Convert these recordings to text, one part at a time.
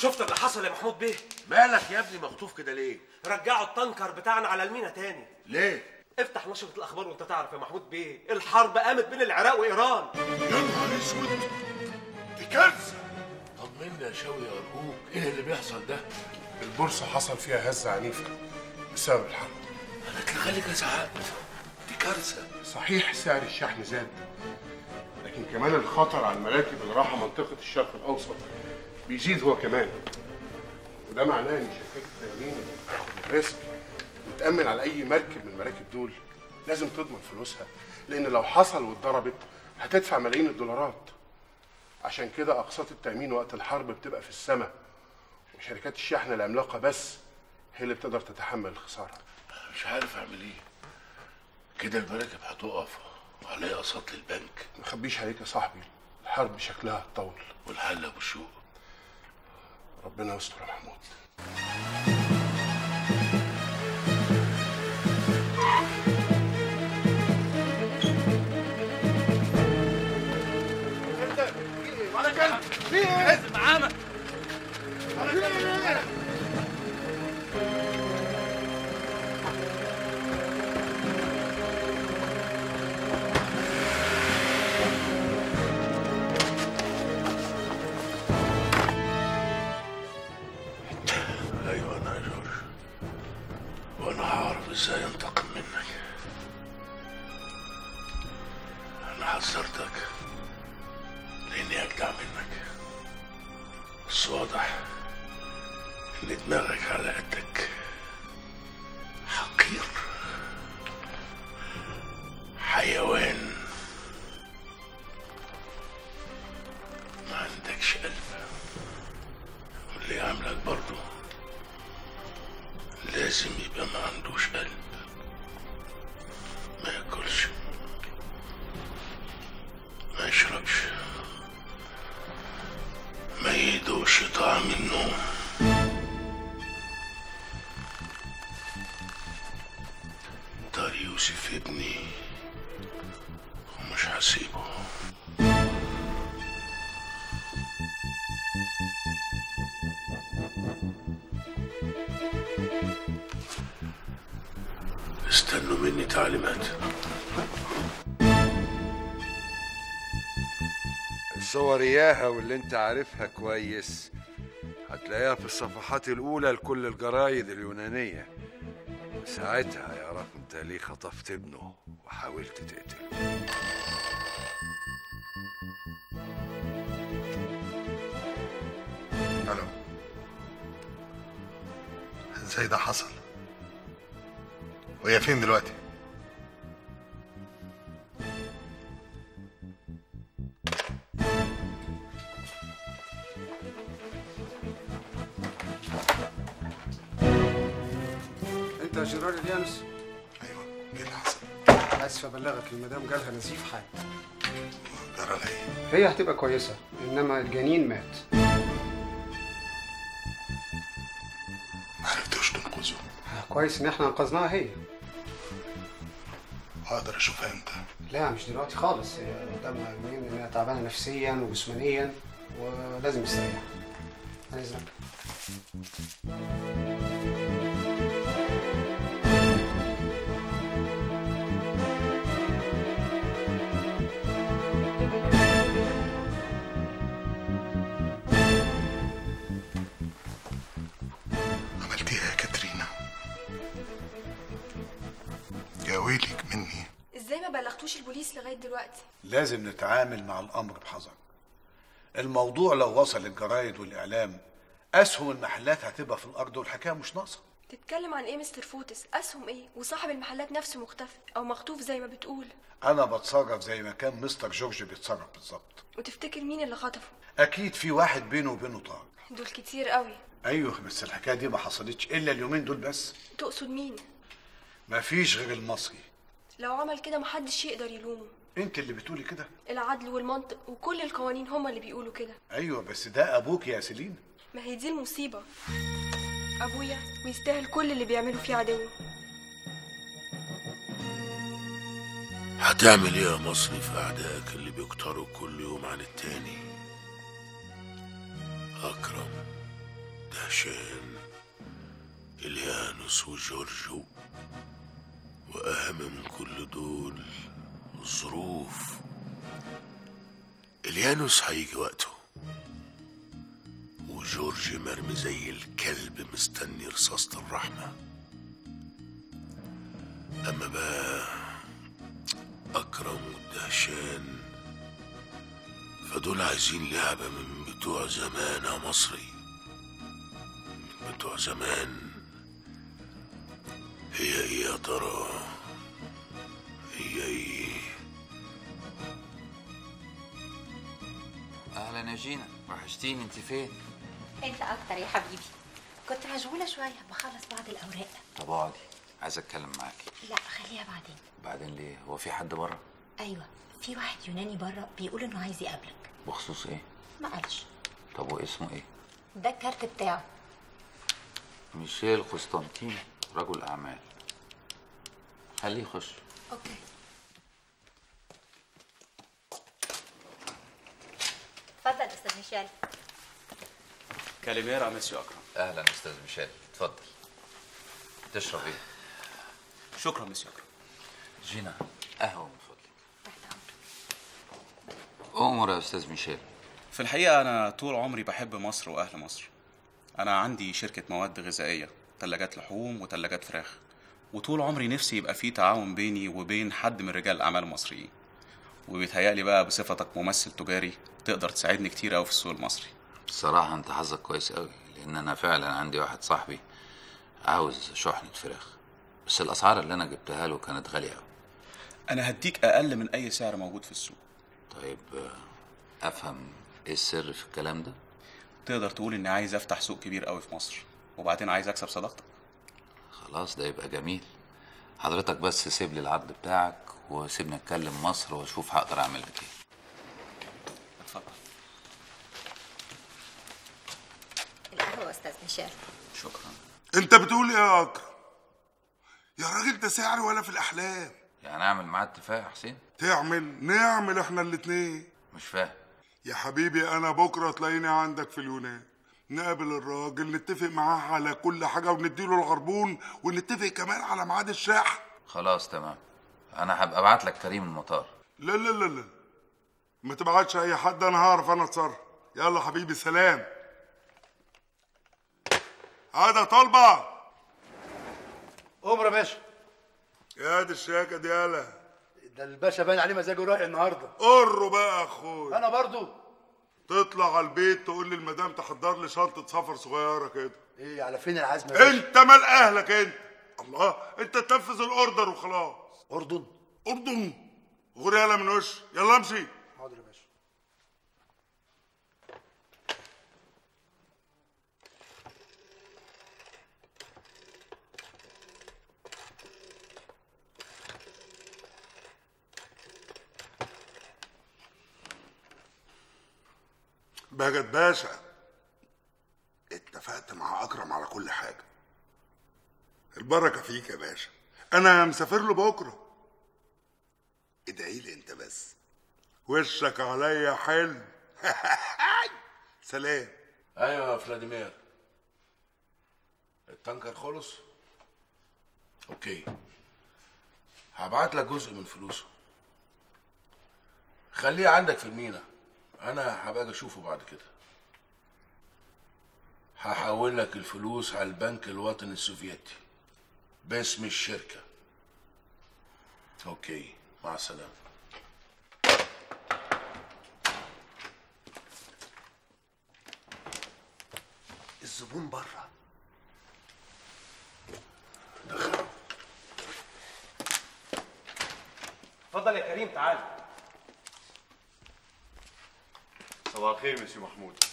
شفت اللي حصل يا محمود بيه؟ مالك يا ابني مخطوف كده ليه؟ رجعوا التنكر بتاعنا على المينا تاني. ليه؟ افتح نشرة الأخبار وأنت تعرف يا محمود بيه، الحرب قامت بين العراق وإيران. يا نهار أسود، دي كارثة. طمنا يا شوقي أرجوك، إيه اللي بيحصل ده؟ البورصة حصل فيها هزة عنيفة بسبب الحرب. أنا اتلغالي كذا عقد، دي كارثة. صحيح سعر الشحن زاد، لكن كمان الخطر على المراكب اللي رايحة منطقة الشرق الأوسط بيزيد هو كمان، وده معناه إن شركات التأمين ريسك تأمن على أي مركب من المراكب دول لازم تضمن فلوسها، لأن لو حصل واتضربت هتدفع ملايين الدولارات. عشان كده أقساط التأمين وقت الحرب بتبقى في السماء، وشركات الشحن العملاقة بس هي اللي بتقدر تتحمل الخسارة. مش عارف أعمل إيه. كده المراكب هتقف وعليها أقساط للبنك. ما اخبيش عليك يا صاحبي، الحرب شكلها هتطول. والحل أبو شوق. ربنا يستر يا محمود. ايوه انا يا جورج، وانا هعرف ازاي انتقم منك. انا حذرتك لاني اجدع منك، بس واضح ان دماغك على قدك. حقير، حيوان، ما عندكش قلب. واللي يعملك برضه لازم يبقى ما عندوش قلب، ما ياكلش، ما يشربش، ما يدوقش طعم النوم. طار يوسف ابني ومش هسيبه. استنوا مني تعليمات. الصور اياها واللي انت عارفها كويس هتلاقيها في الصفحات الاولى لكل الجرايد اليونانيه، وساعتها هيعرف انت ليه خطفت ابنه وحاولت تقتله. الو، ازاي ده حصل؟ وهي فين دلوقتي؟ انت يا جيرار اليانس؟ ايوه، ايه اللي حصل؟ اسف ابلغك، المدام جالها نزيف حاد. جرى لها ايه؟ هي هتبقى كويسه، انما الجنين مات. ما عرفتوش تنقذه؟ كويس ان احنا انقذناها هي. اقدر اشوفها امتى؟ لا مش دلوقتي خالص، هي قدامها يومين انها تعبانه نفسيا وجسمانيا ولازم تستريح. عايز اذنك. عملتيها يا كاترينا، يا ويلك مني. ازاي ما بلغتوش البوليس لغايه دلوقتي؟ لازم نتعامل مع الامر بحذر. الموضوع لو وصل للجرايد والاعلام اسهم المحلات هتبقى في الارض والحكايه مش ناقصه. تتكلم عن ايه مستر فوتس؟ اسهم ايه؟ وصاحب المحلات نفسه مختفي او مخطوف زي ما بتقول. انا بتصرف زي ما كان مستر جورج بيتصرف بالظبط. وتفتكر مين اللي خطفه؟ اكيد في واحد بينه وبينه طار. دول كتير قوي. ايوه بس الحكايه دي ما حصلتش الا اليومين دول بس. تقصد مين؟ مفيش غير المصري. لو عمل كده محدش يقدر يلومه. انت اللي بتقولي كده؟ العدل والمنطق وكل القوانين هما اللي بيقولوا كده. ايوه بس ده ابوك يا سيلين. ما هي دي المصيبه، ابويا ويستاهل كل اللي بيعمله فيه عدوه. هتعمل ايه يا مصري في اعدائك اللي بيكتروا كل يوم عن التاني؟ اكرم، دهشان، اليانوس وجورجو، واهم من كل دول الظروف. اليانوس هيجي وقته، وجورج مرمي زي الكلب مستني رصاصة الرحمة. اما بقى اكرم والدهشان فدول عايزين لعبة من بتوع زمان يا مصري، من بتوع زمان. هي يا ترى هي ايه؟ اهلا يا جينا، وحشتيني. انت فين؟ انت اكتر يا حبيبي. كنت مشغوله شويه بخلص بعض الاوراق. طب اقعدي، عايز اتكلم معاكي. لا خليها بعدين. بعدين ليه؟ هو في حد بره؟ ايوه، في واحد يوناني بره بيقول انه عايز يقابلك. بخصوص ايه؟ ما قالش. طب واسمه ايه؟ ده الكارت بتاعه. ميشيل قسطنطين، رجل اعمال. خليه يخش. اوكي. اتفضل استاذ ميشيل. كاليميرا مسيو اكرم. اهلا استاذ ميشيل، اتفضل. تشرب ايه؟ شكرا مسيو اكرم. جينا، قهوه من فضلك. تحت امرك. امر يا استاذ ميشيل. في الحقيقه انا طول عمري بحب مصر واهل مصر. انا عندي شركه مواد غذائيه، ثلاجات لحوم وثلاجات فراخ، وطول عمري نفسي يبقى في تعاون بيني وبين حد من رجال الاعمال المصريين. وبيتهيألي بقى بصفتك ممثل تجاري تقدر تساعدني كتير قوي في السوق المصري. بصراحه انت حظك كويس قوي، لان انا فعلا عندي واحد صاحبي عاوز شحنه فراخ، بس الاسعار اللي انا جبتها له كانت غاليه قوي. انا هديك اقل من اي سعر موجود في السوق. طيب افهم ايه السر في الكلام ده؟ تقدر تقول اني عايز افتح سوق كبير قوي في مصر، وبعدين عايز اكسب صداقتك. خلاص ده يبقى جميل. حضرتك بس سيب لي العرض بتاعك وسيبني اتكلم مصر واشوف هقدر اعمل لك ايه. اتفضل. القهوه يا استاذ ميشيل. شكرا. انت بتقول ايه يا اكرم؟ يا راجل ده سعر ولا في الاحلام. يعني اعمل معاه اتفاق يا حسين؟ نعمل احنا الاتنين. مش فاهم. يا حبيبي انا بكره تلاقيني عندك في اليونان، نقابل الراجل نتفق معاه على كل حاجه ونديله الغربون، ونتفق كمان على ميعاد الشحن. خلاص تمام، انا هبقى ابعت لك كريم المطار. لا لا لا لا، ما تبعتش اي حد، انا هعرف انا اتصرف. يلا حبيبي سلام. هذا طلبه. امر يا باشا. يا دي الشياكه دي يالا. ده الباشا باين عليه مزاجه رايق النهارده. قره بقى يا اخويا. انا برضو. تطلع على البيت تقول لي المدام تحضر لي شنطه سفر صغيره كده. ايه على فين العزم يا باشا؟ انت مال اهلك انت؟ الله، انت تنفذ الاوردر وخلاص. اردن غور يالا من وش. يلا امشي. حاضر يا باشا. بهجت باشا، اتفقت مع اكرم على كل حاجه. البركه فيك يا باشا، انا مسافر له بكره. ادعي لي انت بس. وشك عليا حلو. سلام. ايوه يا فلاديمير، التانكر خلص. اوكي، هبعت لك جزء من فلوسه، خليه عندك في المينا، انا هبقى اشوفه بعد كده. هحول لك الفلوس على البنك الوطني السوفيتي باسم الشركه. اوكي، مع السلامه. الزبون بره. دخلوا. اتفضل يا كريم تعال. صباح الخير مسيو محمود.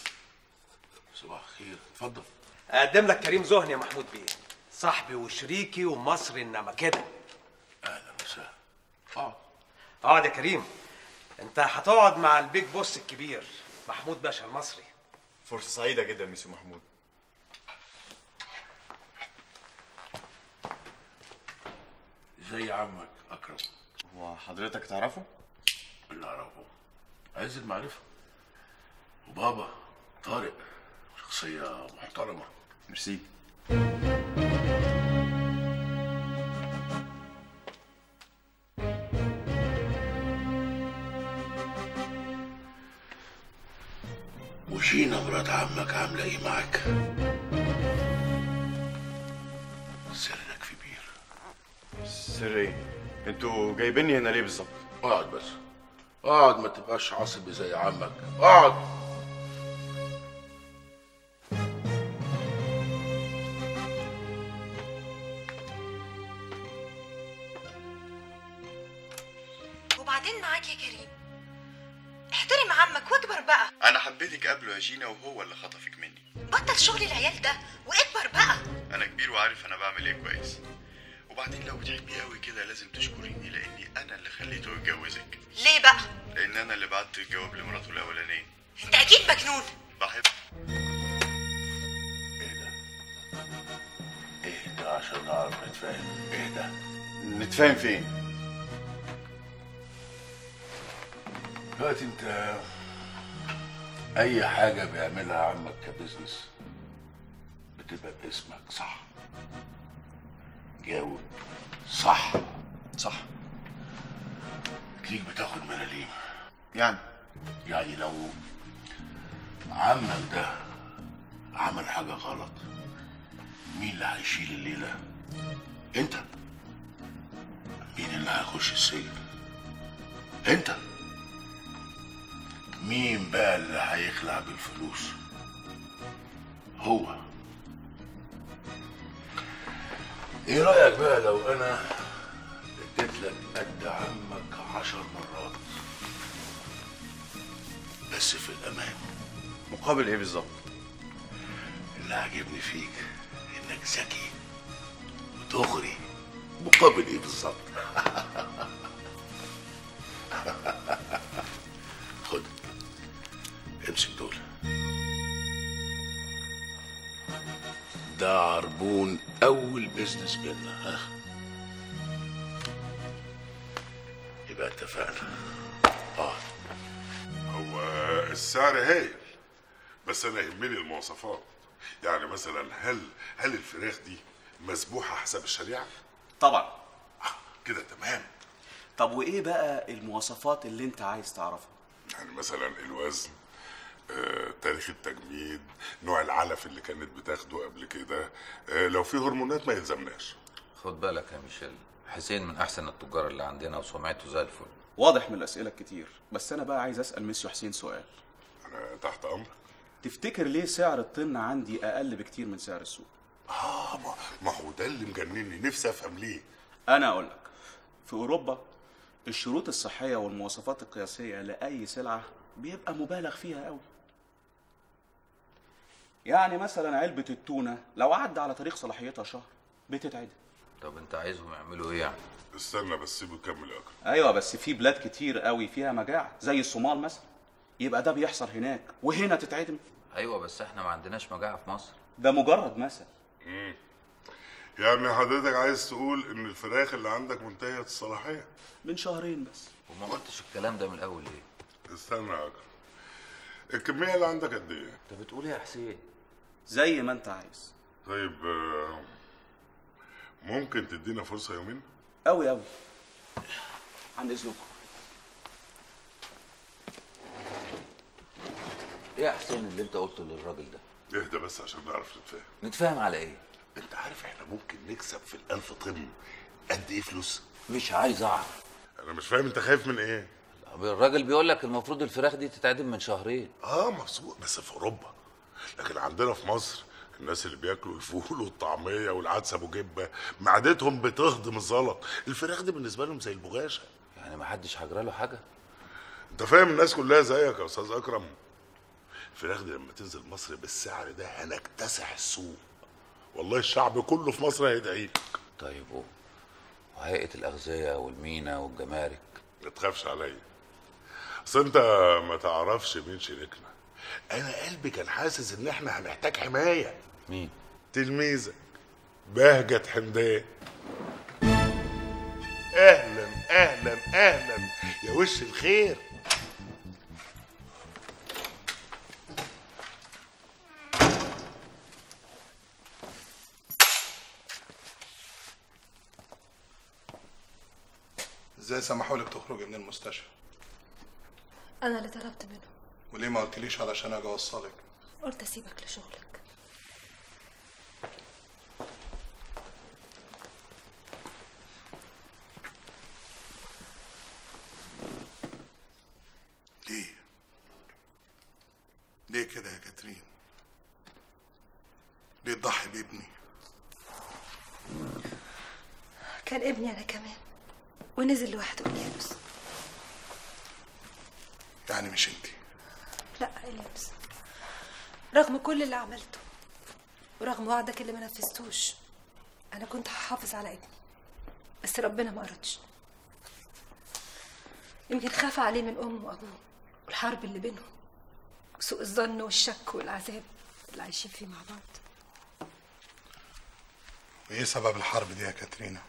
صباح الخير، اتفضل. اقدم لك كريم زهني يا محمود بيه، صاحبي وشريكي ومصري انما كده. اهلا وسهلا. اقعد. اقعد يا كريم. انت هتقعد مع البيج بوس الكبير محمود باشا المصري. فرصة سعيدة جدا مسيو محمود. زي عمك اكرم. هو حضرتك تعرفه؟ اللي اعرفه عز المعرفة، وبابا طارق شخصية محترمة. ميرسي. وجينا مرات عمك عاملة ايه معاك؟ سرك في بير. سر ايه؟ انتوا جايبيني هنا ليه بالظبط؟ اقعد بس، اقعد، ما تبقاش عصبي زي عمك، اقعد. وبعدين معاك يا كريم، احترم عمك واكبر بقى. انا حبيتك قبله يا جينا وهو اللي خطفك مني. بطل شغل العيال ده واكبر بقى. انا كبير وعارف انا بعمل ايه كويس. وبعدين لو بتحبيه قوي كده لازم تشكريني لاني انا اللي خليته يتجوزك. ليه بقى؟ لان انا اللي بعت الجواب لمراته الاولانيه. انت اكيد مجنون. بحب. اهدى عشان نعرف نتفاهم. اهدى. نتفاهم فين؟ دلوقتي انت اي حاجة بيعملها عمك كبزنس بتبقى باسمك، صح؟ جاوب. صح. صح. تليك بتاخد ملاليم. يعني لو عمك ده عمل حاجة غلط مين اللي هيشيل الليلة؟ انت. مين اللي هيخش السجن؟ انت. مين بقى اللي هيخلع بالفلوس؟ هو. ايه رأيك بقى لو انا اديت لك قد عمك 10 مرات بس في الامان؟ مقابل ايه بالظبط؟ اللي عاجبني فيك انك ذكي وتغري. مقابل ايه بالظبط؟ خد امسك دول. ده عربون اول بيزنس بينا، ها؟ يبقى اتفقنا. هو السعر هايل بس انا يهمني المواصفات. يعني مثلا هل الفراخ دي مسبوحه حسب الشريعه؟ طبعا. كده تمام. طب وايه بقى المواصفات اللي انت عايز تعرفها؟ يعني مثلا الوزن، تاريخ التجميد، نوع العلف اللي كانت بتاخده قبل كده، لو في هرمونات ما يلزمناش. خد بالك يا ميشيل، حسين من احسن التجار اللي عندنا وسمعته زي الفل. واضح من الاسئله الكتير، بس انا بقى عايز اسال ميسيو حسين سؤال. انا تحت امرك. تفتكر ليه سعر الطن عندي اقل بكتير من سعر السوق؟ ما هو ده اللي مجنني، نفسي افهم ليه. انا اقول لك، في اوروبا الشروط الصحيه والمواصفات القياسيه لاي سلعه بيبقى مبالغ فيها قوي. يعني مثلا علبه التونه لو عدى على تاريخ صلاحيتها شهر بتتعدم. طب انت عايزهم يعملوا ايه يعني؟ استنى بس سيبه يكمل اكل. ايوه بس في بلاد كتير قوي فيها مجاعه زي الصومال مثلا، يبقى ده بيحصل هناك وهنا تتعدم. ايوه بس احنا ما عندناش مجاعه في مصر. ده مجرد مثل. يعني حضرتك عايز تقول ان الفراخ اللي عندك منتهيه الصلاحيه؟ من شهرين بس. وما قلتش الكلام ده من الاول ليه؟ استنى يا اكرم، الكميه اللي عندك قد ايه؟ انت بتقول ايه يا حسين؟ زي ما انت عايز. طيب ممكن تدينا فرصه يومين؟ قوي قوي. عند اذنكم. ايه يا حسين اللي انت قلته للراجل ده؟ اهدى بس عشان نعرف نتفاهم. نتفاهم على ايه؟ انت عارف احنا ممكن نكسب في ال1000 طن قد ايه فلوس؟ مش عايز اعرف. انا مش فاهم انت خايف من ايه؟ الراجل بيقول لك المفروض الفراخ دي تتعدم من شهرين. مظبوط، بس في اوروبا. لكن عندنا في مصر الناس اللي بياكلوا الفول والطعميه والعدس ابو جبه معدتهم بتهضم الزلط، الفراخ دي بالنسبه لهم زي البغاشه. يعني ما حدش هجرى له حاجه؟ انت فاهم الناس كلها زيك يا استاذ اكرم. الفراخ دي لما تنزل مصر بالسعر ده هنكتسح السوق، والله الشعب كله في مصر هيدعي لك. طيب وهيئه الاغذيه والمينا والجمارك؟ ما تخافش عليا، اصل انت ما تعرفش مين شريكنا. انا قلبي كان حاسس ان احنا هنحتاج حمايه. مين؟ تلميذك بهجة حمدان. اهلا اهلا اهلا يا وش الخير. ازاي سمحوا لك تخرجي من المستشفى؟ انا اللي طلبت منه. وليه ما قلتليش علشان اجي اوصلك؟ قلت اسيبك لشغلك. ليه كده يا كاترين؟ ليه تضحي بابني؟ كان ابني انا كمان ونزل لوحده الكابوس. يعني مش انت؟ لا الياس، رغم كل اللي عملته ورغم وعدك اللي ما نفذتوش، انا كنت هحافظ على ابني، بس ربنا ما أردش. يمكن خاف عليه من امه وابوه والحرب اللي بينهم وسوء الظن والشك والعذاب اللي عايشين فيه مع بعض. وايه سبب الحرب دي يا كاترينا؟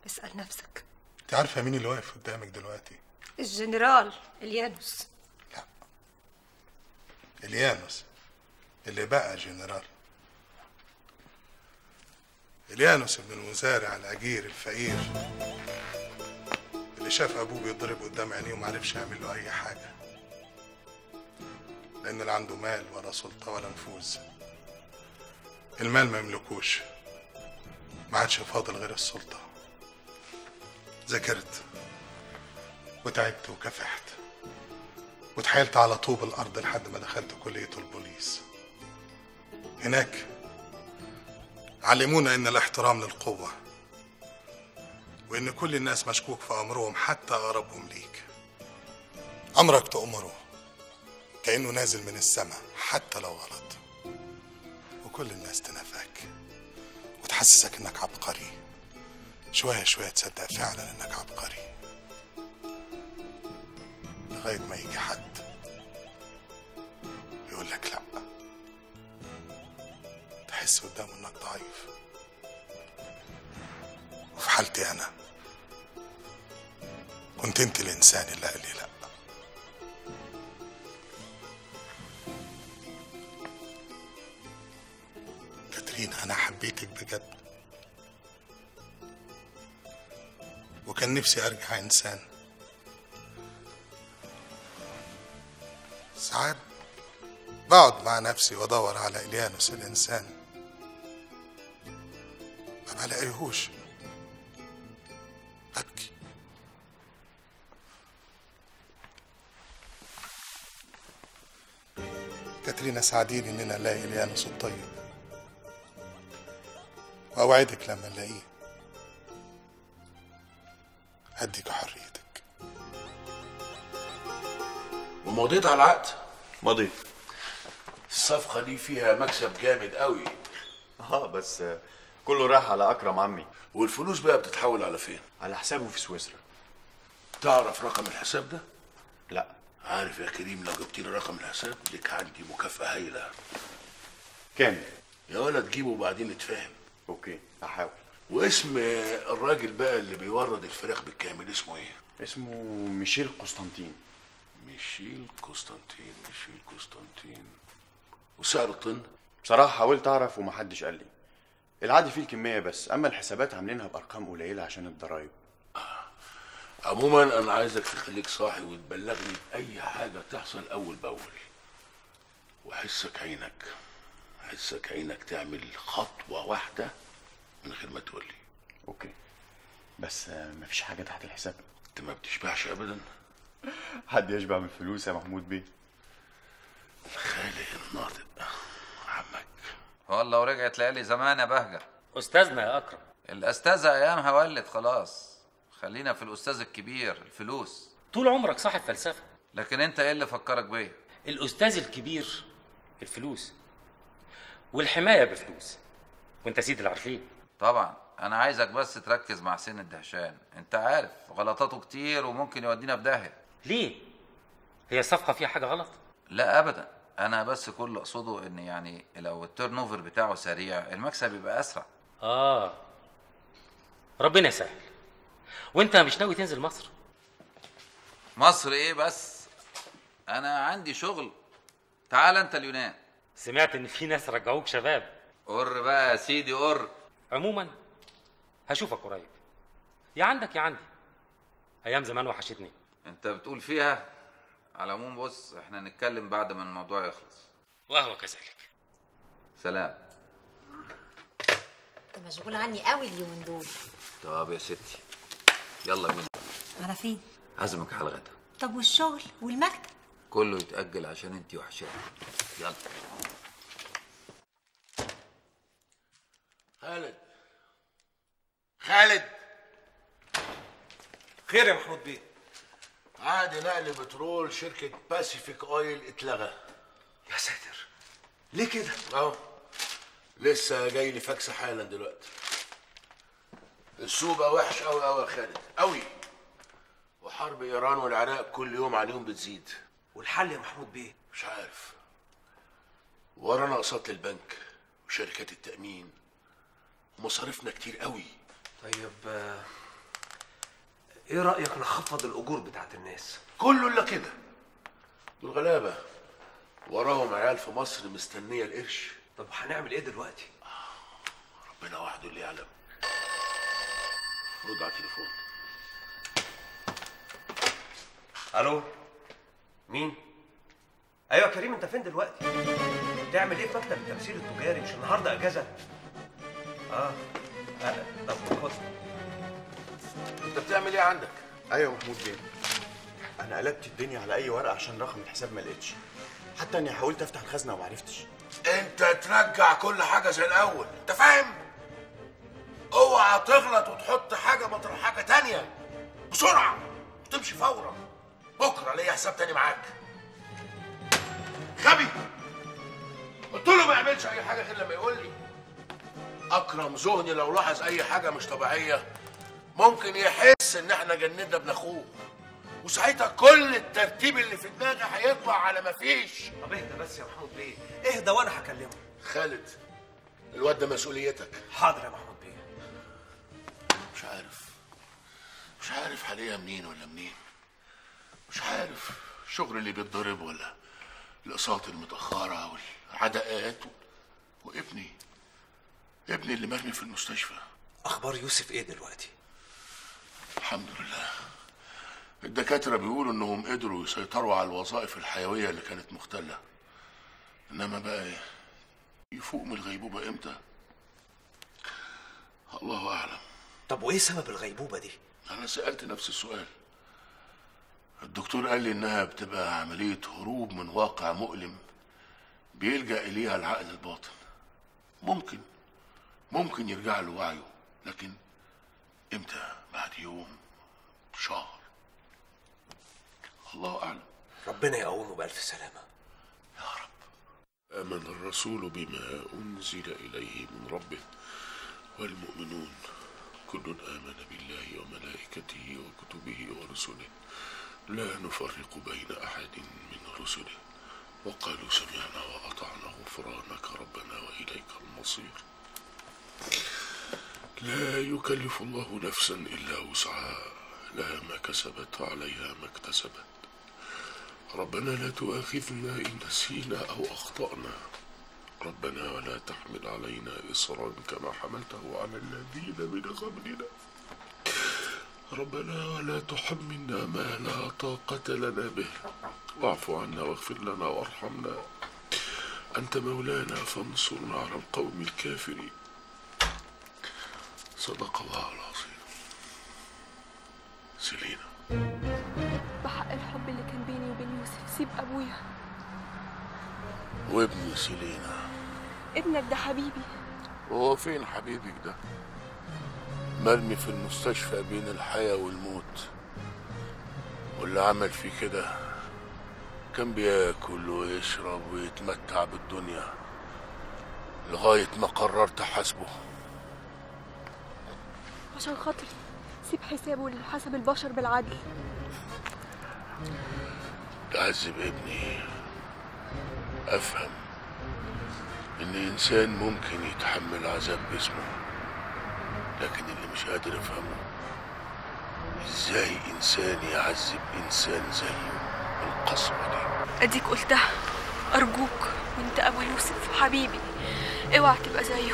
اسأل نفسك. انت عارفه مين اللي واقف قدامك دلوقتي؟ الجنرال اليانوس. اليانوس اللي بقى جنرال. اليانوس ابن المزارع الاجير الفقير اللي شاف ابوه بيتضرب قدام عينيه ومعرفش يعمل له اي حاجه، لان لا عنده مال ولا سلطه ولا نفوذ. المال ما يملكوش، ما عادش فاضل غير السلطه. ذاكرت وتعبت وكافحت واتحايلت على طوب الارض لحد ما دخلت كليه البوليس. هناك علمونا ان الاحترام للقوه، وان كل الناس مشكوك في امرهم حتى اقربهم ليك. امرك تأمره كأنه نازل من السماء حتى لو غلط، وكل الناس تنافاك وتحسسك انك عبقري. شويه شويه تصدق فعلا انك عبقري، لغايه ما يجي حد يقول لك لا، تحس قدامه انك ضعيف. وفي حالتي انا كنت انت الانسان اللي قال لي لا. كاترينا انا حبيتك بجد، وكان نفسي ارجع انسان. ساعات بقعد مع نفسي وادور على اليانوس الانسان، ما بلاقيهوش، ابكي. كاترينا ساعديني ان انا الاقي اليانوس الطيب، واوعدك لما الاقيه هديك حريتك. ومضيت على العقد؟ مضيت. الصفقة دي فيها مكسب جامد قوي. بس كله راح على اكرم عمي. والفلوس بقى بتتحول على فين؟ على حسابه في سويسرا. تعرف رقم الحساب ده؟ لا. عارف يا كريم، لو جبت لي رقم الحساب لك عندي مكافأة هايلة. كام؟ يا ولد جيبه وبعدين نتفاهم. اوكي هحاول. واسم الراجل بقى اللي بيورد الفراخ بالكامل اسمه ايه؟ اسمه ميشيل قسطنطين. ميشيل قسطنطين. وسعر الطن؟ بصراحة حاولت اعرف ومحدش قال لي. العادي فيه الكمية بس، اما الحسابات عاملينها بارقام قليلة عشان الضرايب. عموما انا عايزك تخليك صاحي وتبلغني باي حاجة تحصل اول باول. وحسك عينك تعمل خطوة واحدة من غير ما تقولي. اوكي، بس مفيش حاجة تحت الحساب. انت ما بتشبعش ابدا. حد يشبع من الفلوس يا محمود بيه؟ الخالق الناطق عمك. والله ورجعت ليالي زمان يا بهجة. استاذنا يا اكرم. الاستاذة ايامها ولت خلاص، خلينا في الاستاذ الكبير، الفلوس. طول عمرك صاحب فلسفة. لكن انت ايه اللي فكرك بيا؟ الاستاذ الكبير الفلوس، والحماية بفلوس، وانت سيد العارفين. طبعا انا عايزك بس تركز مع حسين الدهشان، انت عارف غلطاته كتير وممكن يودينا في داهية. ليه؟ هي الصفقة فيها حاجة غلط؟ لا ابدا، انا بس كل اللي اقصده ان يعني لو التيرن اوفر بتاعه سريع المكسب يبقى اسرع. ربنا يسهل. وانت مش ناوي تنزل مصر؟ مصر ايه بس، انا عندي شغل. تعال انت اليونان. سمعت ان في ناس رجعوك شباب. قر بقى يا سيدي قر. عموما هشوفك قريب، يا عندك يا عندي. ايام زمان وحشتني. انت بتقول فيها. على العموم بص، احنا نتكلم بعد ما الموضوع يخلص. وهو كذلك. سلام. انت مشغول عني قوي اليومين دول. طب يا ستي يلا بينا. على فين؟ عزمك على الغدا. طب والشغل والمكتب؟ كله يتأجل عشان انتي وحشاني. يلا. خالد. خير يا محمود بيه. عقد نقل بترول شركة باسيفيك اويل اتلغى. يا ساتر، ليه كده؟ اهو لسه جاي لي فاكس حالا دلوقتي. السوق بقى وحش قوي قوي يا خالد، قوي. وحرب ايران والعراق كل يوم عليهم بتزيد. والحل يا محمود بيه؟ مش عارف. ورانا اقساط للبنك وشركات التأمين ومصاريفنا كتير قوي. طيب ايه رأيك نخفض الأجور بتاعت الناس؟ كله الا كده. دول غلابة وراهم عيال في مصر مستنية القرش. طب هنعمل ايه دلوقتي؟ ربنا وحده اللي يعلم. رد على التليفون. الو، مين؟ ايوه كريم، انت فين دلوقتي؟ بتعمل ايه في مكتب التمثيل التجاري؟ مش النهارده اجازه؟ طب خد. انت بتعمل ايه عندك؟ ايوه محمود بيه، انا قلبت الدنيا على اي ورقه عشان رقم الحساب ما لقيتش، حتى اني حاولت افتح الخزنه وما عرفتش. انت ترجع كل حاجه زي الاول، انت فاهم؟ اوعى تغلط وتحط حاجه مطرح حاجه تانية بسرعه وتمشي فورا. بكره ليا حساب تاني معاك. غبي، قلت له ما يعملش اي حاجه غير لما يقول لي. اكرم زهني لو لاحظ اي حاجه مش طبيعيه ممكن يحس ان احنا جندنا ابن اخوه، وساعتها كل الترتيب اللي في دماغي هيطلع على ما فيش. طب اهدى بس يا محمود بيه، اهدى وانا هكلمه. خالد، الواد ده مسؤوليتك. حاضر يا محمود بيه. مش عارف حاليا منين ولا منين. مش عارف الشغل اللي بيتضرب ولا الاقساط المتاخره والعداءات وابني اللي مرمي في المستشفى. اخبار يوسف ايه دلوقتي؟ الحمد لله. الدكاتره بيقولوا انهم قدروا يسيطروا على الوظائف الحيويه اللي كانت مختله، انما بقى يفوق من الغيبوبه امتى الله اعلم. طب وايه سبب الغيبوبه دي؟ انا سالت نفس السؤال. الدكتور قال لي انها بتبقى عمليه هروب من واقع مؤلم بيلجأ اليها العقل الباطن. ممكن يرجع له وعيه، لكن امتى؟ بعد يوم، شهر، الله اعلم. ربنا يقومه بألف سلامه يا رب. آمن الرسول بما أنزل إليه من ربه والمؤمنون كل آمن بالله وملائكته وكتبه ورسله لا نفرق بين أحد من رسله وقالوا سمعنا وأطعنا غفرانك ربنا وإليك المصير. لا يكلف الله نفسا إلا وسعها، لها ما كسبت وعليها ما اكتسبت. ربنا لا تؤاخذنا إن نسينا أو أخطأنا. ربنا ولا تحمل علينا إصرا كما حملته على الذين من قبلنا. ربنا ولا تحملنا ما لا طاقة لنا به. واعف عنا واغفر لنا وارحمنا، أنت مولانا فانصرنا على القوم الكافرين. صدق الله العظيم. سيلينا، بحق الحب اللي كان بيني وبين يوسف سيب أبويا. وابني سيلينا، ابنك ده حبيبي. وهو فين حبيبك ده؟ مرمي في المستشفى بين الحياة والموت. واللي عمل فيه كده كان بياكل ويشرب ويتمتع بالدنيا لغاية ما قررت حاسبه. عشان خاطري سيب حسابه اللي حسب البشر بالعدل. تعذب ابني، أفهم إن إنسان ممكن يتحمل عذاب جسمه، لكن اللي مش قادر أفهمه إزاي إنسان يعذب إنسان زيه بالقسوة دي. أديك قلتها، أرجوك وأنت أبو يوسف حبيبي اوعى تبقى زيه.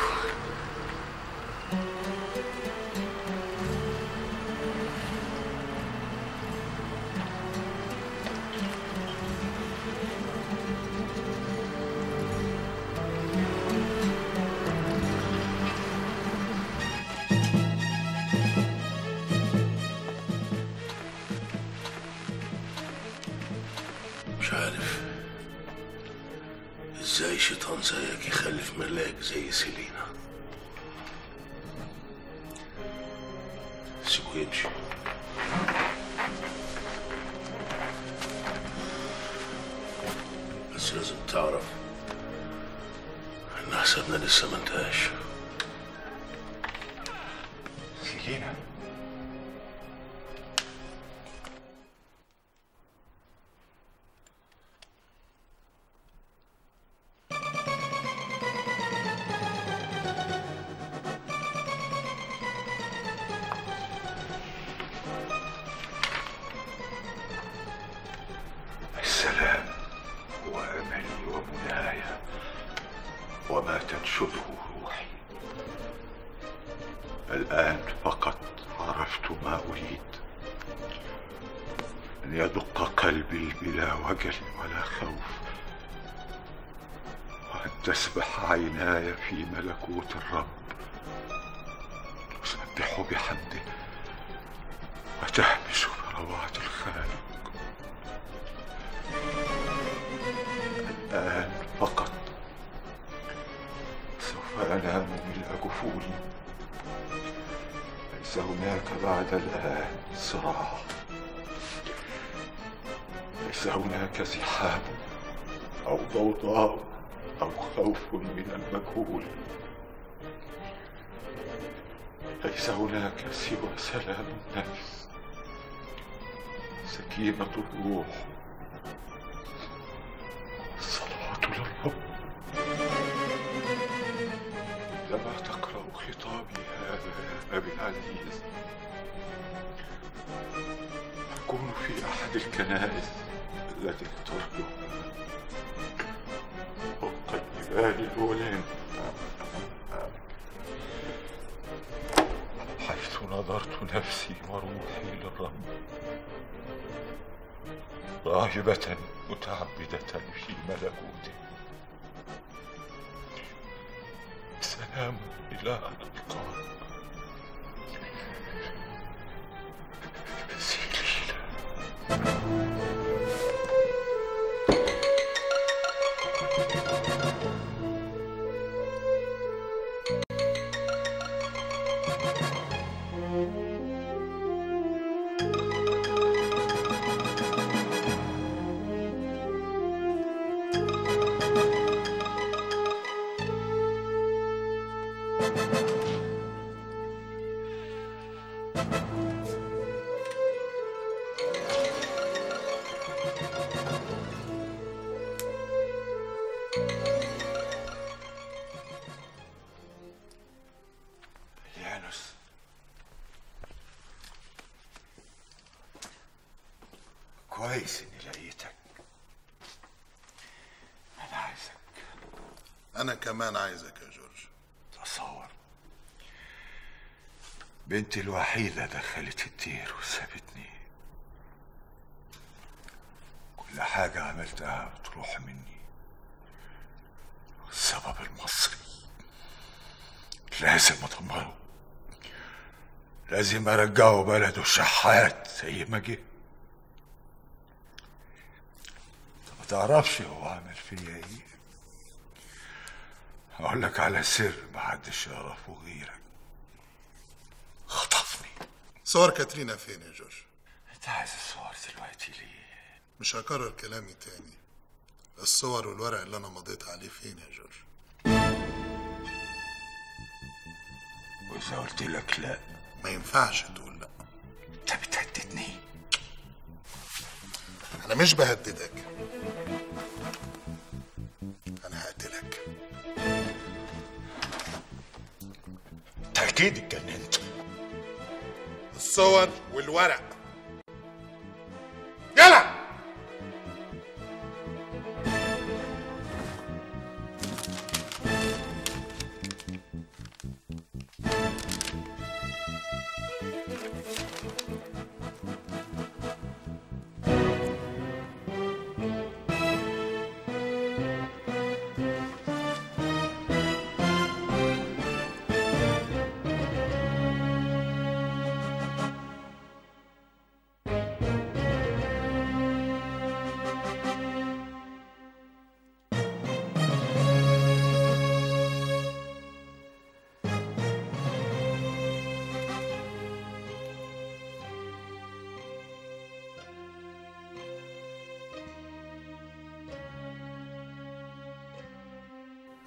مش عارف ازاي شيطان زيك يخلف ملاك زي سيلينا. سيبه يمشي. بس لازم تعرف ان حسابنا لسه ما انتهاش. سيلينا، السلام هو أملي ومناي وما تنشده روحي. الآن فقط عرفت ما أريد، أن يدق قلبي بلا وجل ولا خوف، وأن تسبح عيناي في ملكوت الرب تسبح بحمده وتهمس بروعة الخالق. الآن فقط سوف أنام ملء جفوني. ليس هناك بعد الآن صراع، ليس هناك زحام أو ضوضاء أو خوف من المجهول. ليس هناك سوى سلام النفس، سكينة الروح، الصلاة للرب. عندما تقرأ خطابي هذا يا أبي العزيز، أكون في أحد الكنائس التي اخترتها فوق الجبال الولان، حيث نظرت نفسي وروحي للرب راهبة متعبدة في ملكوته. سلام إلى أن ألقاك سيلينا. يانوس، كويس اني لقيتك. انا عايزك. انا كمان عايزك يا جورج. تصور بنتي الوحيدة دخلت الدير وسابتني. كل حاجة عملتها بتروح مني. السبب المصري لازم أدمره، لازم أرجعه بلده الشحات زي ما جه. انت ما تعرفش هو عمل فيا ايه. اقول لك على سر محدش يعرفه غيرك. خطفني. صور كاترينا فين يا جورج؟ انت عايز الصور دلوقتي ليه؟ مش هكرر كلامي تاني. الصور والورق اللي انا مضيت عليه فين يا جورج؟ وإذا قلت لك لا؟ ما ينفعش تقول لا. انت بتهددني. انا مش بهددك، انا هقتلك. انت اكيد اتجننت. الصور والورق. يلا.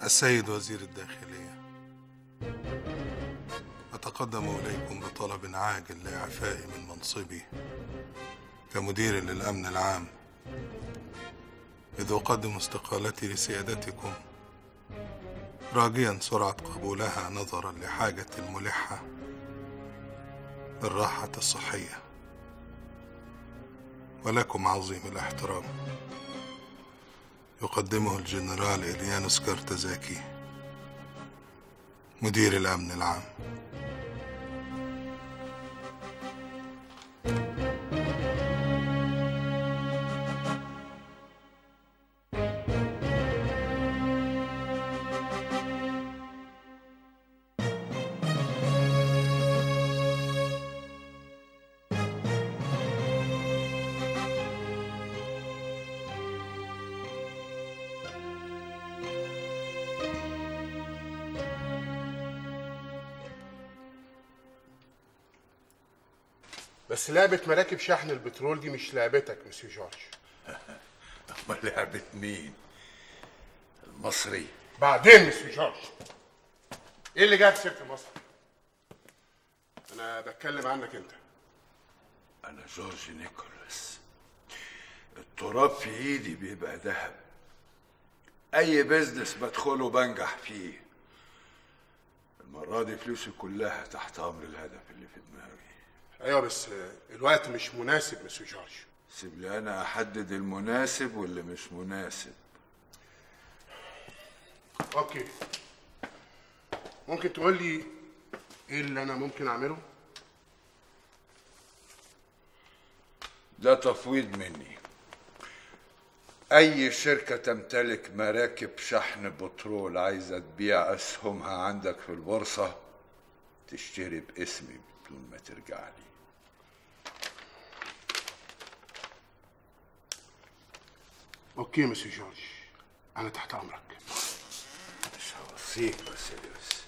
السيد وزير الداخلية، أتقدم إليكم بطلب عاجل لإعفائي من منصبي كمدير للأمن العام، إذ أقدم استقالتي لسيادتكم راجيا سرعة قبولها نظرا لحاجة الملحة للراحة الصحية. ولكم عظيم الاحترام، يقدمه الجنرال إليانوس كارتزاكي مدير الأمن العام. بس لعبة مراكب شحن البترول دي مش لعبتك مسيو جورج. امال لعبة مين؟ المصري. بعدين مسيو جورج، ايه اللي جاب سيرة مصر؟ انا بتكلم عنك انت. انا جورج نيكولاس، التراب في ايدي بيبقى ذهب، اي بيزنس بدخله بنجح فيه. المرة دي فلوسي كلها تحت امر الهدف اللي في دماغي. ايوه بس الوقت مش مناسب مسيو جورج. سيب لي انا احدد المناسب واللي مش مناسب. اوكي، ممكن تقول لي ايه اللي انا ممكن اعمله؟ ده تفويض مني. اي شركة تمتلك مراكب شحن بترول عايزة تبيع اسهمها عندك في البورصة تشتري باسمي بدون ما ترجع لي. اوكي مسيو جورج، انا تحت امرك. مش هوصيك باسيليوس،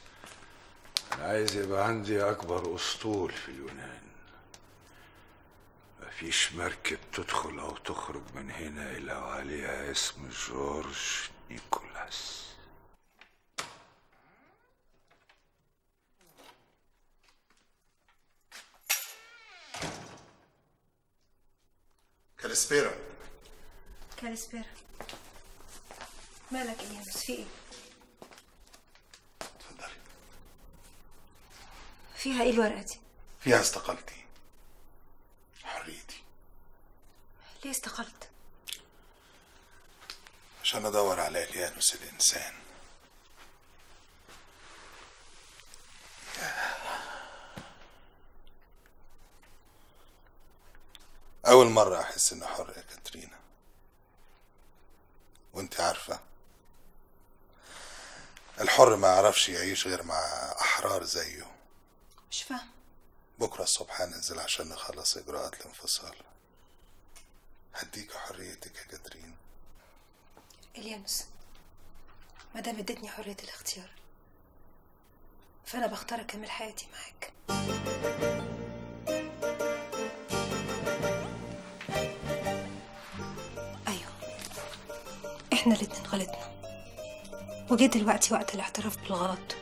انا عايز يبقى عندي اكبر اسطول في اليونان. مفيش مركب تدخل او تخرج من هنا الا وعليها اسم جورج نيكولاس. كالسبيرا. كالسبيرا. مالك إليانوس، في ايه؟ اتفضلي. فيها ايه الورقة دي؟ فيها استقالتي، حريتي. ليه استقلت؟ عشان ادور على إليانوس الانسان. اول مرة احس اني حر يا كاترينا، وانت عارفة الحر ما يعرفش يعيش غير مع احرار زيه. مش فاهم. بكرة الصبح هننزل عشان نخلص اجراءات الانفصال. هديك حريتك يا كاترين. إليانوس، مادام ادتني حرية الاختيار فأنا بختار أكمل حياتي معاك. أيوه، إحنا الاتنين غلطنا، وجه دلوقتي وقت الاعتراف بالغلط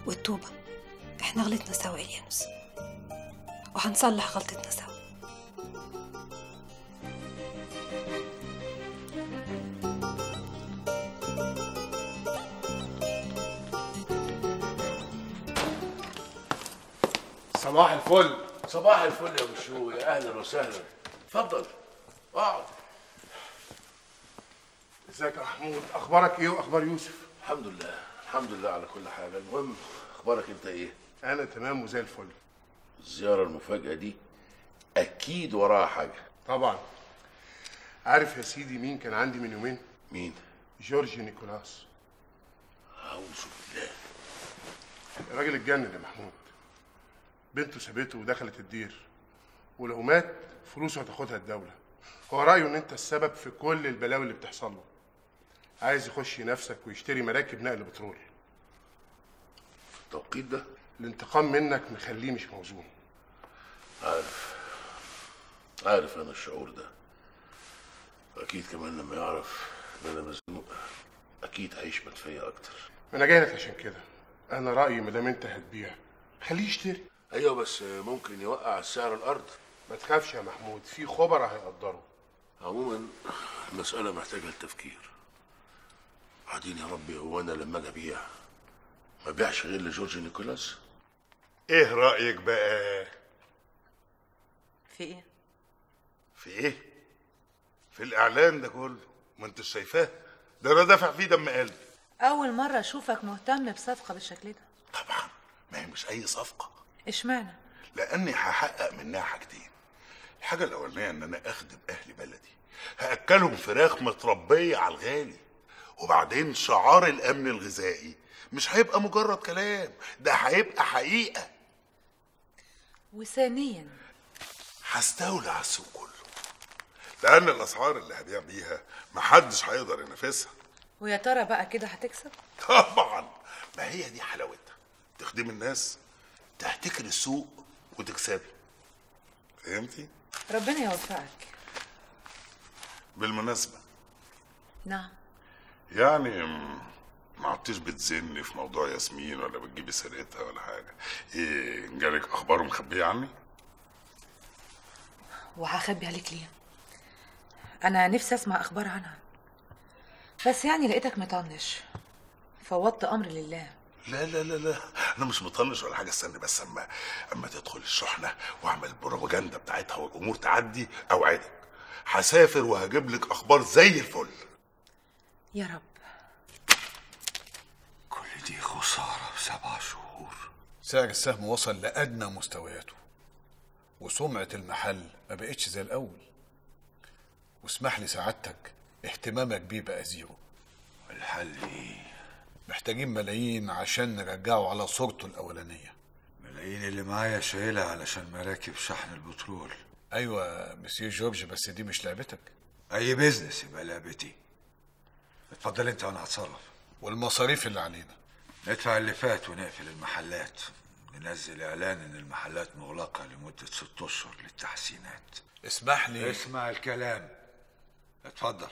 والتوبة. إحنا غلطنا سوا إليانوس، وهنصلح غلطتنا سوا. صباح الفل. صباح الفل يا ابو شوقي، اهلا وسهلا. اتفضل اقعد. ازيك يا محمود؟ اخبارك ايه واخبار يوسف؟ الحمد لله الحمد لله على كل حال. المهم اخبارك انت ايه؟ انا تمام وزي الفل. الزياره المفاجاه دي اكيد وراها حاجه. طبعا. عارف يا سيدي مين كان عندي من يومين؟ مين؟ جورج نيكولاس. اعوذ بالله. الراجل اتجنن يا محمود، بنته سابته ودخلت الدير، ولو مات فلوسه هتاخدها الدولة. هو رأيه ان انت السبب في كل البلاوي اللي بتحصل له. عايز يخش ينافسك ويشتري مراكب نقل بترول. في التوقيت ده؟ الانتقام منك مخليه مش موزون. عارف انا الشعور ده. اكيد كمان لما يعرف ان انا مزنوق اكيد هيشمت فيا اكتر. انا جاي لك عشان كده. انا رايي ما دام انت هتبيع خليه يشتري. ايوه بس ممكن يوقع سعر الارض. ما تخافش يا محمود، في خبراء هيقدروا. عموما المساله محتاجه التفكير. بعدين يا ربي هو انا لما اجي ابيع ما بيعش غير لجورج نيكولاس؟ ايه رايك بقى؟ في ايه؟ في ايه؟ في الاعلان ده كله، ما انت شايفاه؟ ده انا دافع فيه دم قلبي. أول مرة أشوفك مهتم بصفقة بالشكل ده. طبعا ما هي مش اي صفقه، اشمعنى؟ لاني هحقق منها حاجتين. الحاجه الاولانيه ان انا اخدم اهل بلدي، هاكلهم فراخ متربيه على الغالي. وبعدين شعار الامن الغذائي مش هيبقى مجرد كلام، ده هيبقى حقيقه. وثانيا هستولي على السوق كله، لان الاسعار اللي هبيع بيها محدش هيقدر ينافسها. ويا ترى بقى كده هتكسب؟ طبعا، ما هي دي حلاوتها، تخدمي الناس تحتكر السوق وتكسبي. فهمتي؟ ربنا يوفقك. بالمناسبه نعم. يعني ما عدتش بتزني في موضوع ياسمين ولا بتجيبي سيرتها ولا حاجه؟ ايه جالك اخبار مخبيه عني؟ وهخبي عليك ليه؟ أنا نفسي أسمع أخبار عنها، بس يعني لقيتك مطنش فوضت أمر لله. لا لا لا لا، انا مش مطنش ولا حاجه. استنى بس اما تدخل الشحنه واعمل البروباجندا بتاعتها والامور تعدي، اوعدك هسافر وهجيب لك اخبار زي الفل. يا رب. كل دي خسارة ب7 شهور. سعر السهم وصل لأدنى مستوياته، وسمعة المحل ما بقتش زي الأول. واسمح لي سعادتك، اهتمامك بيه بقى زيرو. الحل ايه؟ محتاجين ملايين عشان نرجعه على صورته الأولانية. الملايين اللي معايا شايلها علشان مراكب شحن البترول. أيوة مسيو جورج، بس دي مش لعبتك. أي بيزنس يبقى لعبتي. اتفضل انت وانا هتصرف. والمصاريف اللي علينا ندفع اللي فات ونقفل المحلات. ننزل اعلان ان المحلات مغلقة لمدة 6 اشهر للتحسينات. اسمح لي. اسمع الكلام. اتفضل.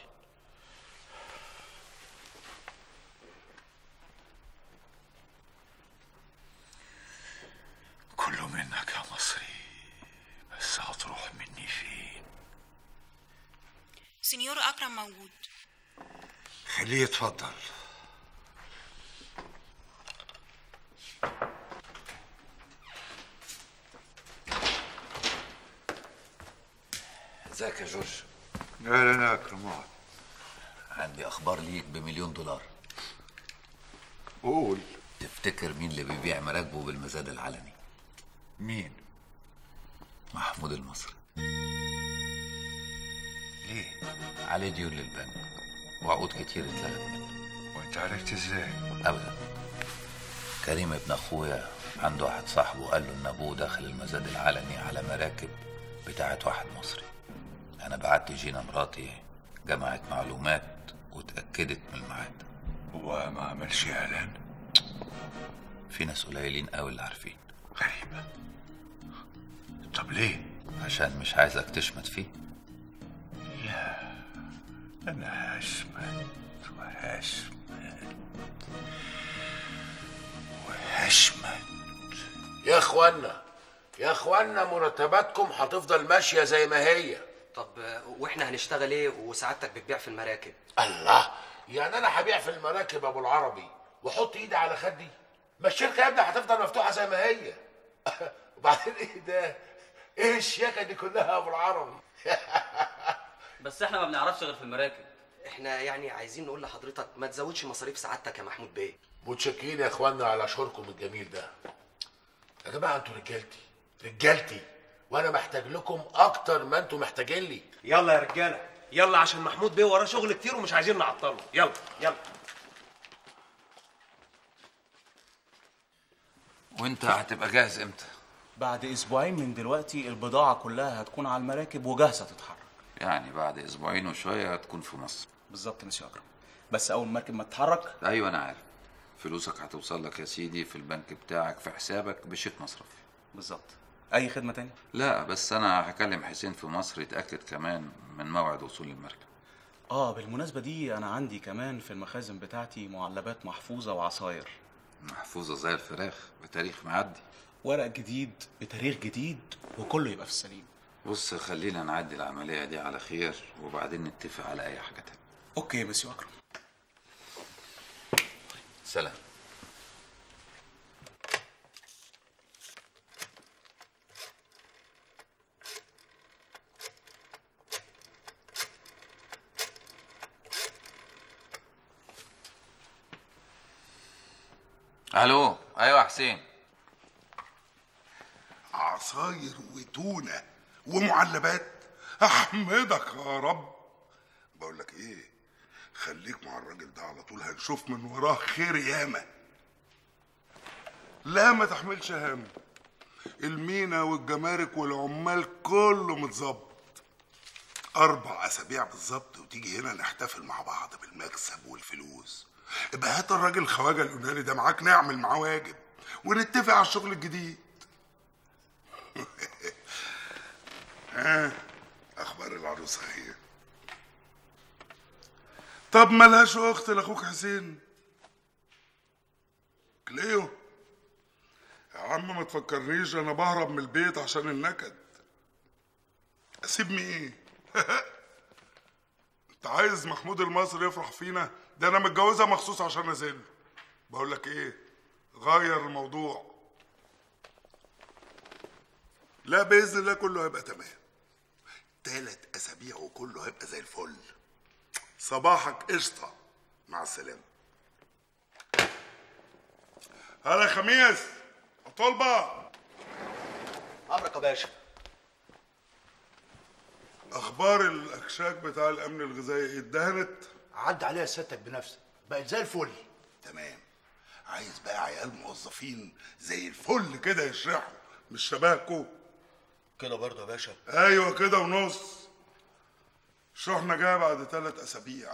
كله منك يا مصري، بس هتروح مني فين؟ سنيور أكرم موجود. خليه يتفضل. ازيك يا جورج؟ اهلا يا اكرم. اقعد. عندي اخبار ليك ب1,000,000 دولار. قول. تفتكر مين اللي بيبيع مراكبه بالمزاد العلني؟ مين؟ محمود المصري. ليه؟ عليه ديون للبنك وعقود كتير اتلغت منه. وانت عرفت ازاي؟ ابدا. كريم ابن اخويا عنده واحد صاحبه قال له ان ابوه دخل المزاد العلني على مراكب بتاعت واحد مصري. انا بعت جينا مراتي جمعت معلومات واتاكدت من الميعاد. هو ما عملش اعلان؟ في ناس قليلين قوي اللي عارفين. غريبة. طب ليه؟ عشان مش عايزك تشمت فيه. لا، انا هشمت وهشمت. يا اخوانا مرتباتكم هتفضل ماشيه زي ما هي. طب واحنا هنشتغل ايه وسعادتك بتبيع في المراكب؟ الله، يعني انا هبيع في المراكب ابو العربي واحط ايدي على خدي؟ ما الشركه يا ابني هتفضل مفتوحه زي ما هي. وبعدين ايه ده؟ ايه الشياكه دي كلها يا ابو العربي؟ بس احنا ما بنعرفش غير في المراكب. احنا يعني عايزين نقول لحضرتك ما تزودش مصاريف سعادتك يا محمود بيه. متشكرين يا اخوانا على شعوركم الجميل ده. يا جماعه انتوا رجالتي وانا محتاج لكم اكتر ما انتوا محتاجين لي. يلا يا رجاله يلا، عشان محمود بيه وراه شغل كتير ومش عايزين نعطله. يلا يلا. وانت هتبقى جاهز امتى؟ بعد اسبوعين من دلوقتي البضاعة كلها هتكون على المراكب وجاهزة تتحرك. يعني بعد اسبوعين وشوية هتكون في مصر. بالظبط يا مسيو اكرم، بس اول مركب ما تتحرك. ايوه انا عارف. فلوسك هتوصل لك يا سيدي في البنك بتاعك في حسابك بشيك مصرفي. بالظبط. اي خدمة تانية؟ لا بس انا هكلم حسين في مصر يتأكد كمان من موعد وصول المركب. بالمناسبة دي أنا عندي كمان في المخازن بتاعتي معلبات محفوظة وعصاير. محفوظة زي الفراخ بتاريخ معدي، ورق جديد بتاريخ جديد، وكله يبقى في السليم. بص خلينا نعدي العملية دي على خير وبعدين نتفق على أي حاجة تانية. أوكي يا مسيو أكرم. سلام. الو، ايوه يا حسين. عصاير وتونه ومعلبات، احمدك يا رب. بقول لك ايه، خليك مع الراجل ده على طول، هنشوف من وراه خير ياما. لا ما تحملش هم، المينا والجمارك والعمال كله متظبط. 4 أسابيع بالظبط وتيجي هنا نحتفل مع بعض بالمكسب والفلوس. ابقى هات الراجل الخواجه اليوناني ده معاك نعمل معاه واجب ونتفق على الشغل الجديد. ها اخبار العروسه ايه؟ طب ملهاش اخت لاخوك حسين؟ كليو يا عم ما تفكرنيش انا بهرب من البيت عشان النكد. اسيب مين؟ انت عايز محمود المصري يفرح فينا؟ ده انا متجوزها مخصوص عشان ازله. بقول لك ايه، غير الموضوع. لا باذن الله كله هيبقى تمام. 3 أسابيع وكله هيبقى زي الفل. صباحك قشطه. مع السلامه. هلا خميس طلبه. امرك يا باشا. اخبار الاكشاك بتاع الامن الغذائي اتدهنت؟ عدى عليها سيادتك بنفسك، بقت زي الفل. تمام. عايز بقى عيال موظفين زي الفل كده يشرحوا، مش شبهكوا كده برضه يا باشا. ايوه كده ونص. شحنة جايه بعد 3 أسابيع.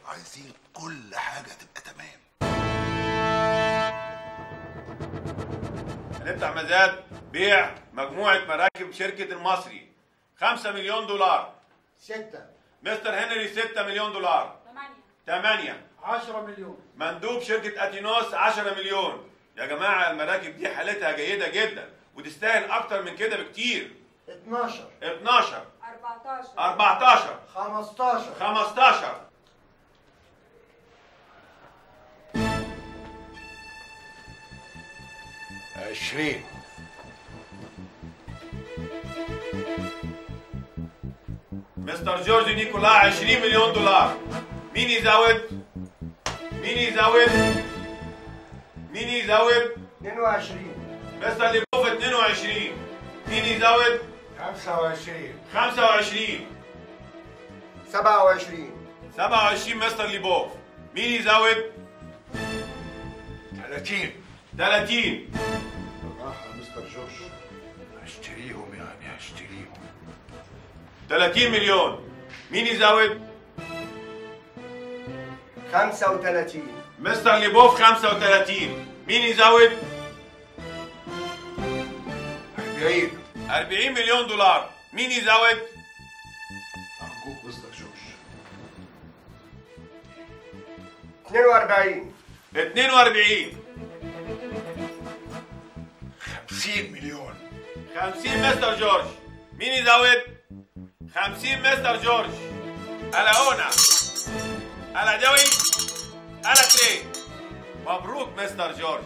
عايزين كل حاجه تبقى تمام. هنفتح مزاد بيع مجموعه مراكب شركه المصري. 5 مليون دولار. 6. مستر هنري 6 مليون دولار. 8. 10 مليون. مندوب شركة أتينوس 10 مليون. يا جماعة المراكب دي حالتها جيدة جدا وتستاهل أكتر من كده بكتير. 12. 12. 14. 14. 15. 15. عشرين. مستر جورج نيكولا 20 مليون دولار. مين يزود؟ مين يزود؟ مين يزود؟ 22. مستر ليبوف 22. مين يزود؟ 25. 25. 27. 27 مستر ليبوف. مين يزود؟ 30. 30. بالراحة يا مستر جورج. هشتريهم يعني هشتريهم. 30 مليون. مين يزود؟ 35. مستر ليبوف 35. مين يزود؟ 40. 40 مليون دولار. مين يزود؟ أرجوك مستر جورج. 42. 42. 50 مليون. 50 مستر جورج. مين يزود؟ 50 مستر جورج. ألا هنا. ألا جوي. ألا تري. مبروك مستر جورج.